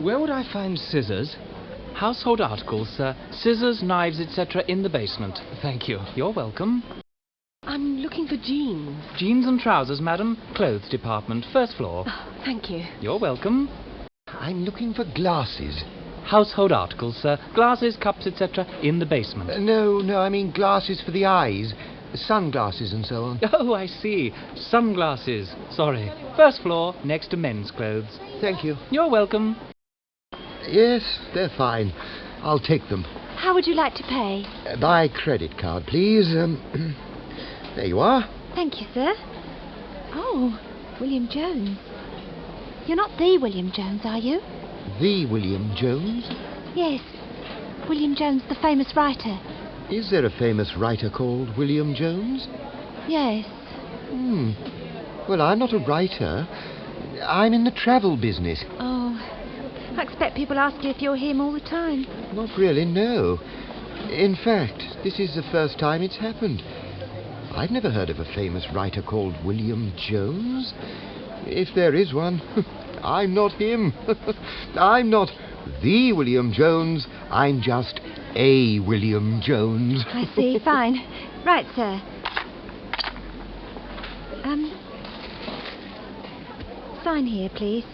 Where would I find scissors? Household articles, sir. Scissors, knives, etc. in the basement. Thank you. You're welcome. I'm looking for jeans. Jeans and trousers, madam. Clothes department, first floor. Oh, thank you. You're welcome. I'm looking for glasses. Household articles, sir. Glasses, cups, etc. in the basement. No, I mean glasses for the eyes. Sunglasses and so on. Oh, I see. Sunglasses. Sorry. First floor, next to men's clothes. Thank you. You're welcome. Yes, they're fine. I'll take them. How would you like to pay? By credit card, please. There you are. Thank you, sir. Oh, William Jones. You're not the William Jones, are you? The William Jones? Yes. William Jones, the famous writer. Is there a famous writer called William Jones? Yes. Well, I'm not a writer. I'm in the travel business. Oh, I expect people ask you if you're him all the time. Not really, no. In fact, this is the first time it's happened. I've never heard of a famous writer called William Jones. If there is one, I'm not him. I'm not the William Jones. I'm just a William Jones. I see, fine. Right, sir. Sign here, please.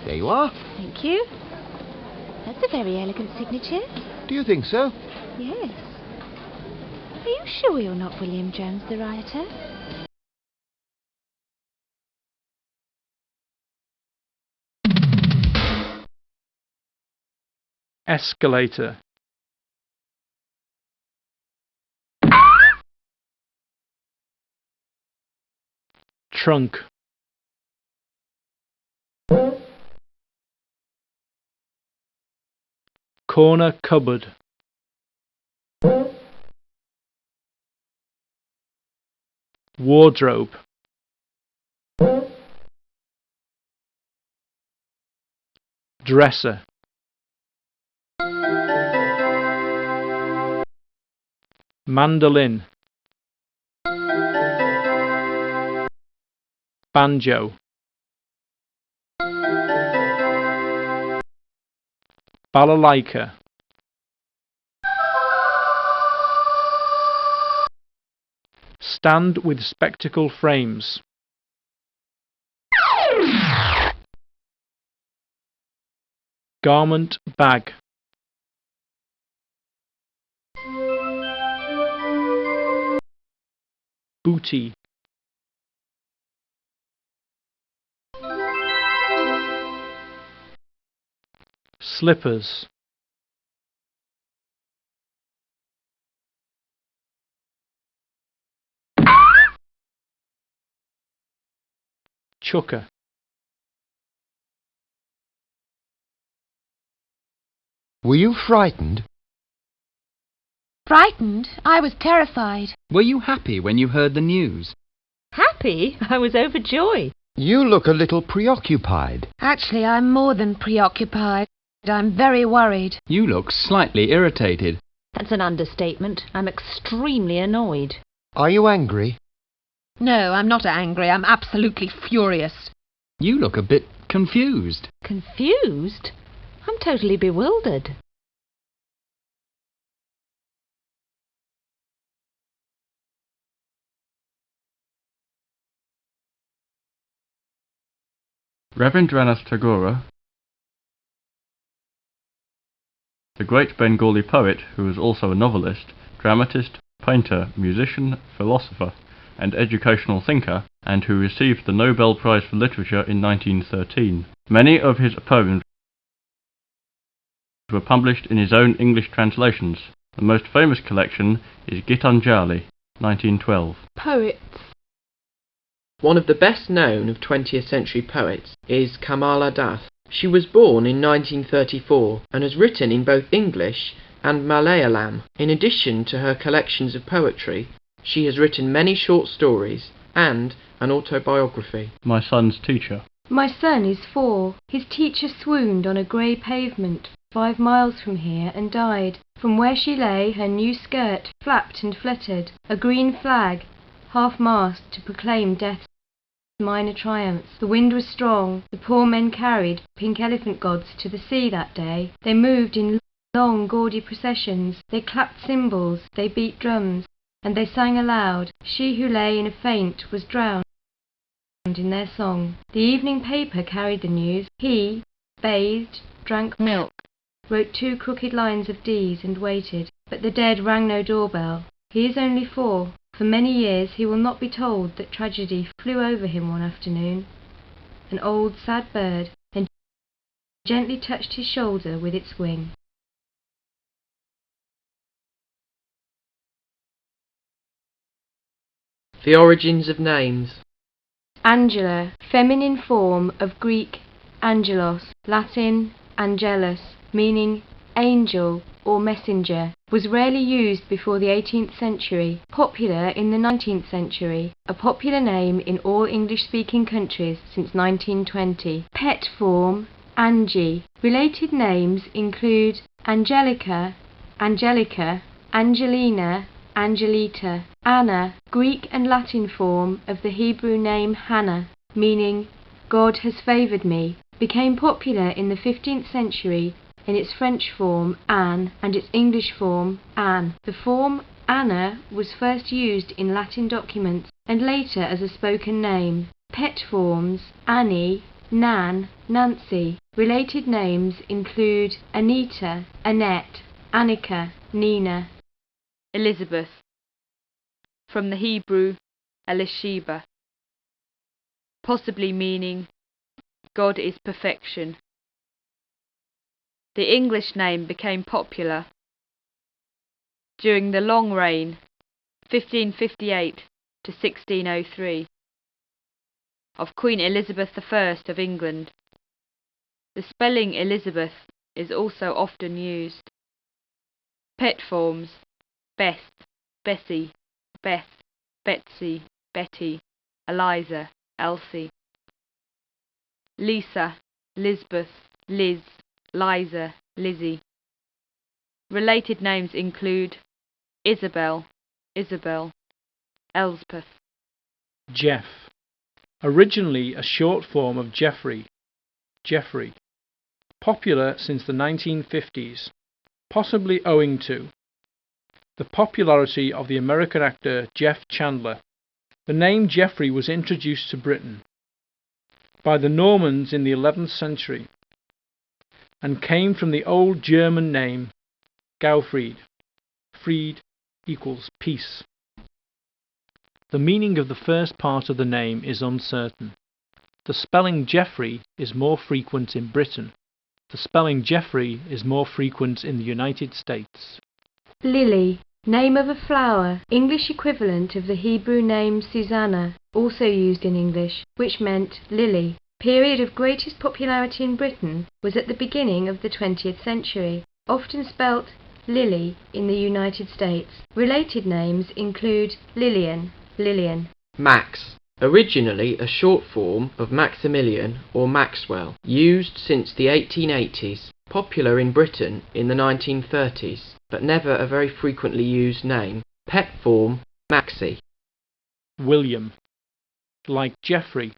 There you are. Thank you. That's a very elegant signature. Do you think so? Yes. Are you sure you're not William Jones, the writer? Escalator. Trunk. Corner cupboard. Wardrobe. Dresser. Mandolin. Banjo. Balalaika. Stand with spectacle frames. Garment bag. Booty. Slippers. Chucker. Were you frightened? Frightened? I was terrified. Were you happy when you heard the news? Happy? I was overjoyed. You look a little preoccupied. Actually, I'm more than preoccupied. I'm very worried. You look slightly irritated. That's an understatement. I'm extremely annoyed. Are you angry? No, I'm not angry. I'm absolutely furious. You look a bit confused. Confused? I'm totally bewildered. Rabindranath Tagore, the great Bengali poet who was also a novelist, dramatist, painter, musician, philosopher, and educational thinker, and who received the Nobel Prize for Literature in 1913. Many of his poems were published in his own English translations. The most famous collection is Gitanjali, 1912. Poets. One of the best known of 20th century poets is Kamala Das. She was born in 1934 and has written in both English and Malayalam. In addition to her collections of poetry, she has written many short stories and an autobiography. My son's teacher. My son is 4. His teacher swooned on a grey pavement 5 miles from here and died. From where she lay, her new skirt flapped and fluttered, a green flag, half-mast, to proclaim death's minor triumphs. The wind was strong. The poor men carried pink elephant gods to the sea that day. They moved in long, gaudy processions. They clapped cymbals. They beat drums. And they sang aloud. She who lay in a faint was drowned in their song. The evening paper carried the news. He bathed, drank milk, wrote 2 crooked lines of D's and waited. But the dead rang no doorbell. He is only 4. For many years he will not be told that tragedy flew over him one afternoon. An old sad bird, and gently touched his shoulder with its wing. The origins of names. Angela, feminine form of Greek angelos, Latin angelus, meaning angel or messenger, was rarely used before the 18th century, popular in the 19th century, a popular name in all English-speaking countries since 1920. Pet form, Angie. Related names include Angelica, Angelica, Angelina, Angelita. Anna, Greek and Latin form of the Hebrew name Hannah, meaning God has favoured me, became popular in the 15th century in its French form Anne and its English form Anne. The form Anna was first used in Latin documents and later as a spoken name. Pet forms Annie, Nan, Nancy. Related names include Anita, Annette, Annika, Nina. Elizabeth, from the Hebrew Elisheba, possibly meaning God is perfection. The English name became popular during the long reign 1558 to 1603 of Queen Elizabeth I of England. The spelling Elizabeth is also often used. Pet forms Bess, Bessie, Beth, Betsy, Betty, Eliza, Elsie. Lisa, Lisbeth, Liz, Liza, Lizzie. Related names include Isabel, Isabel, Elspeth. Jeff, originally a short form of Jeffrey, Jeffrey, popular since the 1950s, possibly owing to the popularity of the American actor Jeff Chandler. The name Geoffrey was introduced to Britain by the Normans in the 11th century and came from the old German name Gaufried. Fried equals peace. The meaning of the first part of the name is uncertain. The spelling Geoffrey is more frequent in Britain. The spelling Jeffrey is more frequent in the United States. Lily, name of a flower, English equivalent of the Hebrew name Susanna, also used in English, which meant lily. Period of greatest popularity in Britain was at the beginning of the 20th century, often spelt Lily in the United States. Related names include Lillian, Lillian. Max, originally a short form of Maximilian or Maxwell, used since the 1880s, popular in Britain in the 1930s, but never a very frequently used name. Pet form Maxie. William, like Geoffrey,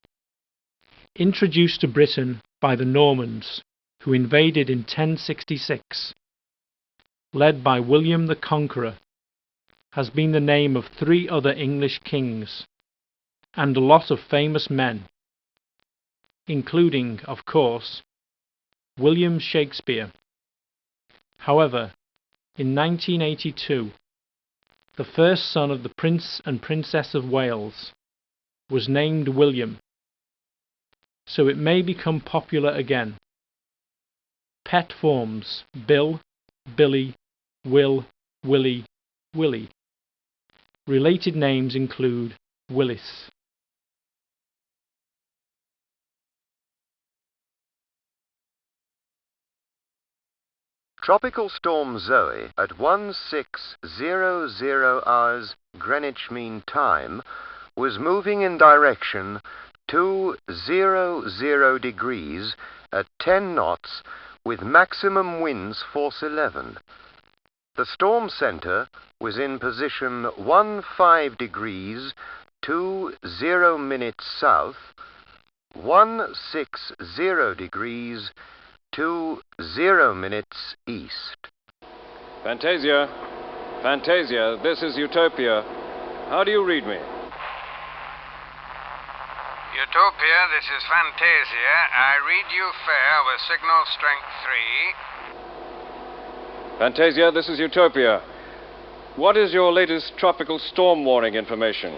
introduced to Britain by the Normans, who invaded in 1066, led by William the Conqueror, has been the name of 3 other English kings, and a lot of famous men, including, of course, William Shakespeare. However, in 1982, the first son of the Prince and Princess of Wales was named William, so it may become popular again. Pet forms Bill, Billy, Will, Willie, Willie. Related names include Willis. Tropical storm Zoe at 1600 hours Greenwich Mean Time was moving in direction 200 degrees at 10 knots with maximum winds force 11. The storm center was in position 15 degrees 20 minutes south, 160 degrees, 20 minutes east. Fantasia, Fantasia, this is Utopia. How do you read me? Utopia, this is Fantasia. I read you fair with signal strength 3. Fantasia, this is Utopia. What is your latest tropical storm warning information?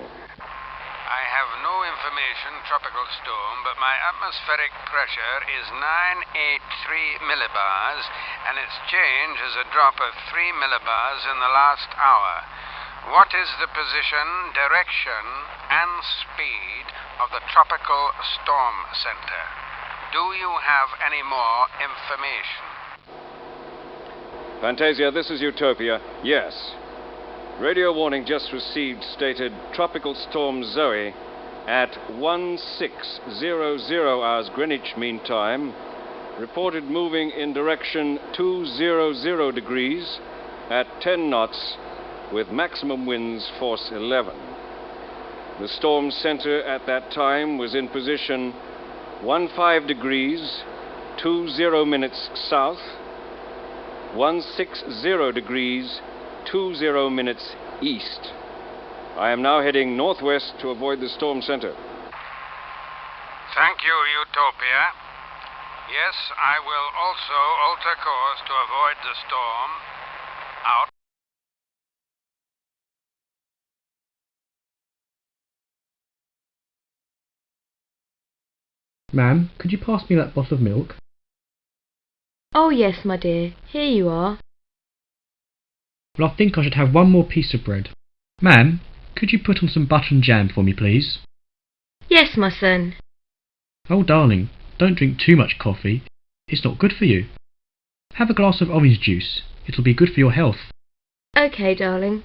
I have no information, tropical storm, but my atmospheric pressure is 983 millibars, and its change is a drop of 3 millibars in the last hour. What is the position, direction, and speed of the tropical storm center? Do you have any more information? Fantasia, this is Utopia. Yes. Radio warning just received stated Tropical Storm Zoe at 1600 hours Greenwich Mean Time, reported moving in direction 200 degrees at 10 knots with maximum winds force 11. The storm center at that time was in position 15 degrees, 20 minutes south, 160 degrees, 20 minutes east. I am now heading northwest to avoid the storm center. Thank you, Utopia. Yes, I will also alter course to avoid the storm. Out. Ma'am, could you pass me that bottle of milk? Oh yes, my dear, here you are. Well, I think I should have one more piece of bread. Ma'am, could you put on some butter and jam for me, please? Yes, my son. Oh, darling, don't drink too much coffee. It's not good for you. Have a glass of orange juice. It'll be good for your health. Okay, darling.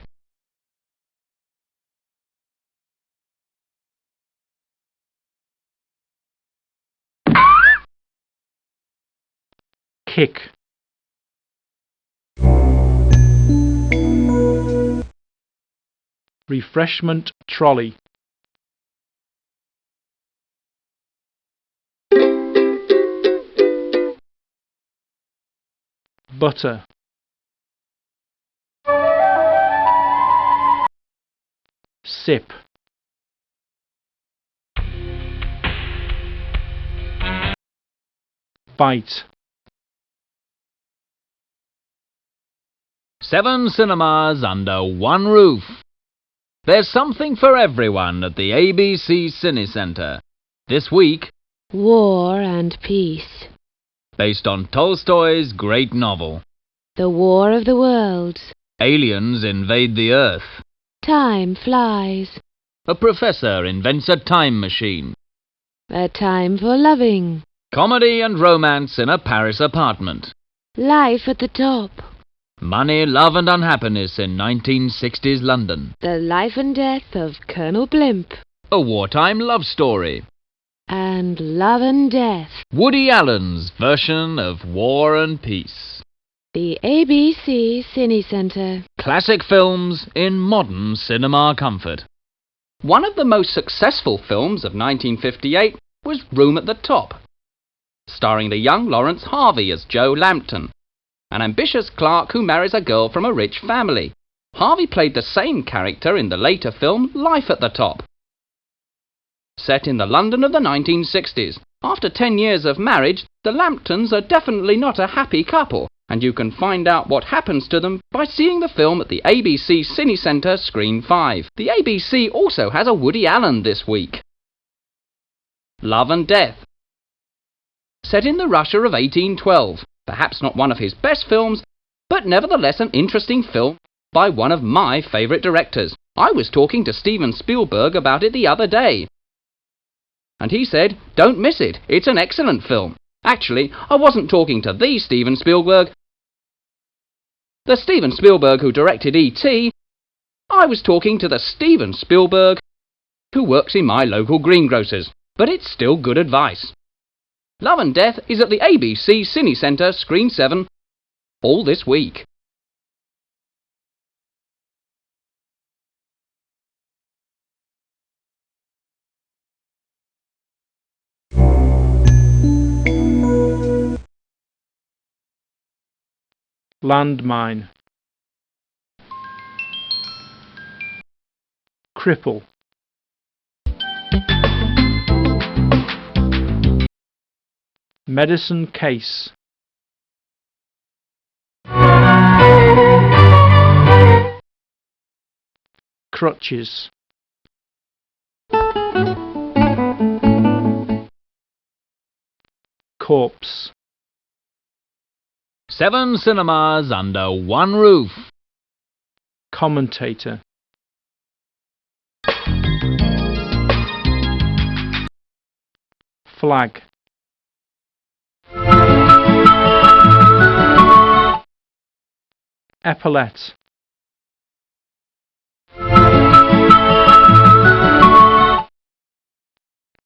Kick. Refreshment trolley. Butter. Sip. Bite. 7 cinemas under one roof. There's something for everyone at the ABC Cine Centre. This week, War and Peace. based on Tolstoy's great novel. The War of the Worlds. Aliens invade the Earth. Time flies. A professor invents a time machine. A time for loving. Comedy and romance in a Paris apartment. Life at the top. Money, love and unhappiness in 1960s London. The life and death of Colonel Blimp. A wartime love story. And love and death. Woody Allen's version of War and Peace. The ABC Cine Centre. Classic films in modern cinema comfort. One of the most successful films of 1958 was Room at the Top, starring the young Lawrence Harvey as Joe Lambton, an ambitious clerk who marries a girl from a rich family. Harvey played the same character in the later film Life at the Top. Set in the London of the 1960s, after 10 years of marriage, the Lambtons are definitely not a happy couple, and you can find out what happens to them by seeing the film at the ABC Cine Centre Screen 5. The ABC also has a Woody Allen this week. Love and Death. Set in the Russia of 1812. Perhaps not one of his best films, but nevertheless an interesting film by one of my favourite directors. I was talking to Steven Spielberg about it the other day, and he said, don't miss it, it's an excellent film. Actually, I wasn't talking to the Steven Spielberg, the Steven Spielberg who directed E.T. I was talking to the Steven Spielberg who works in my local greengrocers, but it's still good advice. Love and Death is at the ABC Cine Centre Screen 7 all this week. landmine, cripple, medicine case, crutches, corpse, 7 cinemas under one roof. commentator, flag, epaulette,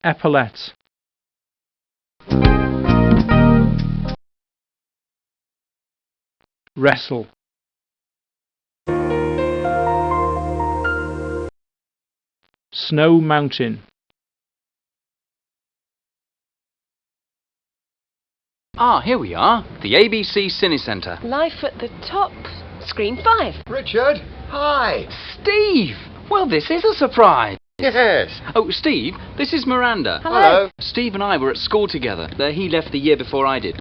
epaulette, wrestle, snow mountain, Ah, here we are. The ABC Cinecentre. Life at the top, screen 5. Richard, hi. Steve! Well, this is a surprise. Yes. Oh, Steve, this is Miranda. Hello. Steve and I were at school together. He left the year before I did.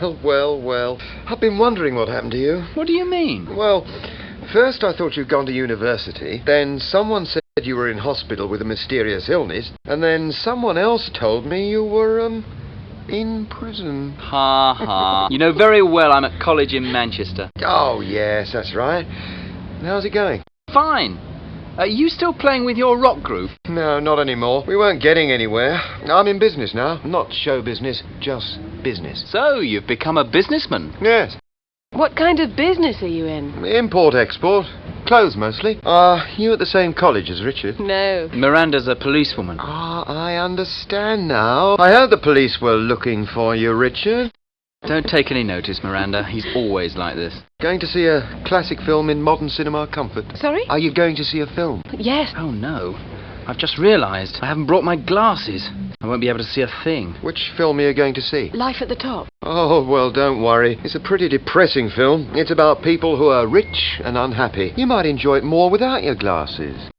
Well. I've been wondering what happened to you. What do you mean? Well, first I thought you'd gone to university. Then someone said you were in hospital with a mysterious illness. And then someone else told me you were, in prison. Ha ha. You know very well I'm at college in Manchester. Oh, yes, that's right. How's it going? Fine. Are you still playing with your rock group? No, not anymore. We weren't getting anywhere. I'm in business now. Not show business, just business. So, you've become a businessman? Yes. What kind of business are you in? Import-export. Clothes, mostly. Are you at the same college as Richard? No. Miranda's a policewoman. Ah, I understand now. I heard the police were looking for you, Richard. Don't take any notice, Miranda. He's always like this. Going to see a classic film in modern cinema comfort. Sorry? Are you going to see a film? Yes. Oh, no. I've just realised I haven't brought my glasses. I won't be able to see a thing. Which film are you going to see? Life at the top. Oh, well, don't worry. It's a pretty depressing film. It's about people who are rich and unhappy. You might enjoy it more without your glasses.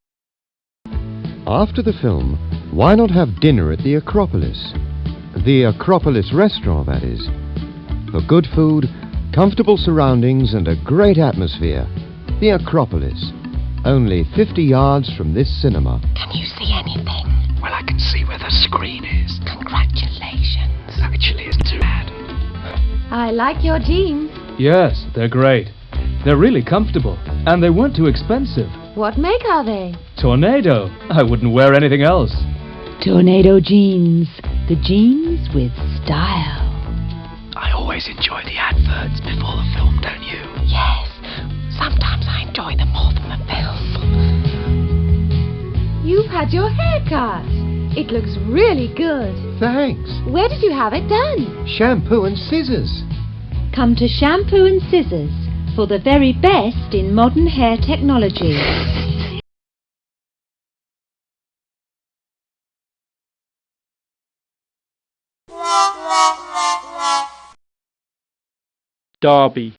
After the film, why not have dinner at the Acropolis? The Acropolis restaurant, that is. For good food, comfortable surroundings and a great atmosphere. The Acropolis. Only 50 yards from this cinema. Can you see anything? Well, I can see where the screen is. Congratulations. Actually, it's too bad. I like your jeans. Yes, they're great. They're really comfortable, and they weren't too expensive. What make are they? Tornado. I wouldn't wear anything else. Tornado jeans. The jeans with style. I always enjoy the adverts before the film, don't you? Yes. Sometimes I enjoy them more than the film. You've had your hair cut. It looks really good. Thanks. Where did you have it done? Shampoo and scissors. Come to Shampoo and Scissors for the very best in modern hair technology. Derby,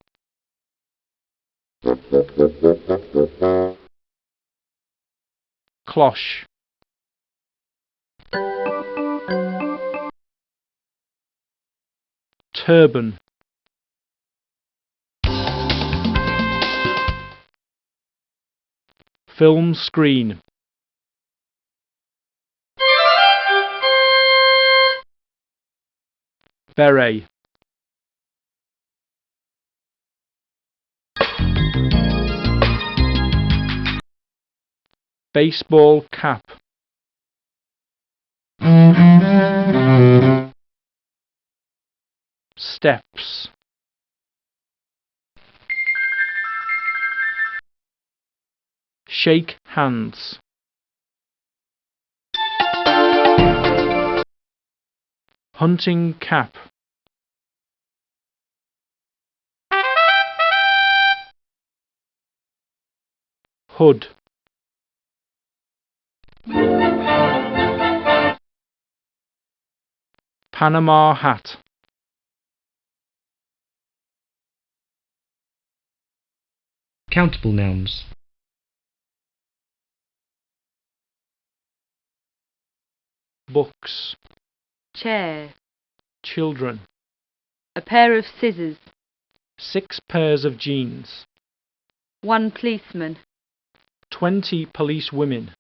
cloche, turban, film screen, beret, baseball cap, steps, shake hands, hunting cap, hood, Panama hat, Countable nouns. Books. Chair. Children. A pair of scissors. 6 pairs of jeans. 1 policeman. 20 police women.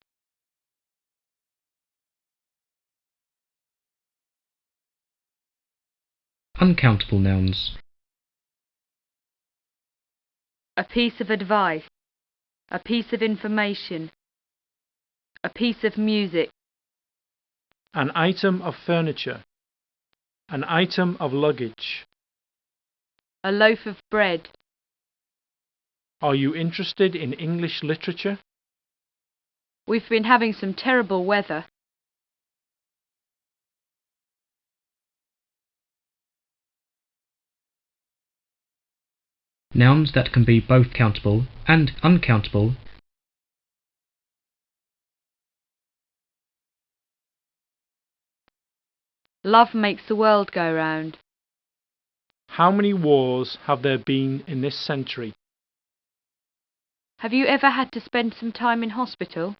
Uncountable nouns. A piece of advice. A piece of information. A piece of music. An item of furniture. An item of luggage. A loaf of bread. Are you interested in English literature? We've been having some terrible weather. Nouns that can be both countable and uncountable. Love makes the world go round. How many wars have there been in this century? Have you ever had to spend some time in hospital?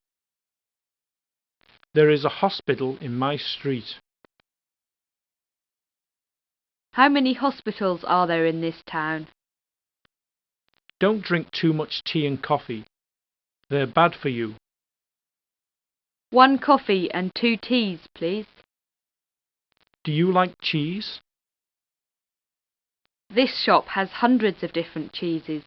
There is a hospital in my street. How many hospitals are there in this town? Don't drink too much tea and coffee. They're bad for you. 1 coffee and 2 teas, please. Do you like cheese? This shop has hundreds of different cheeses.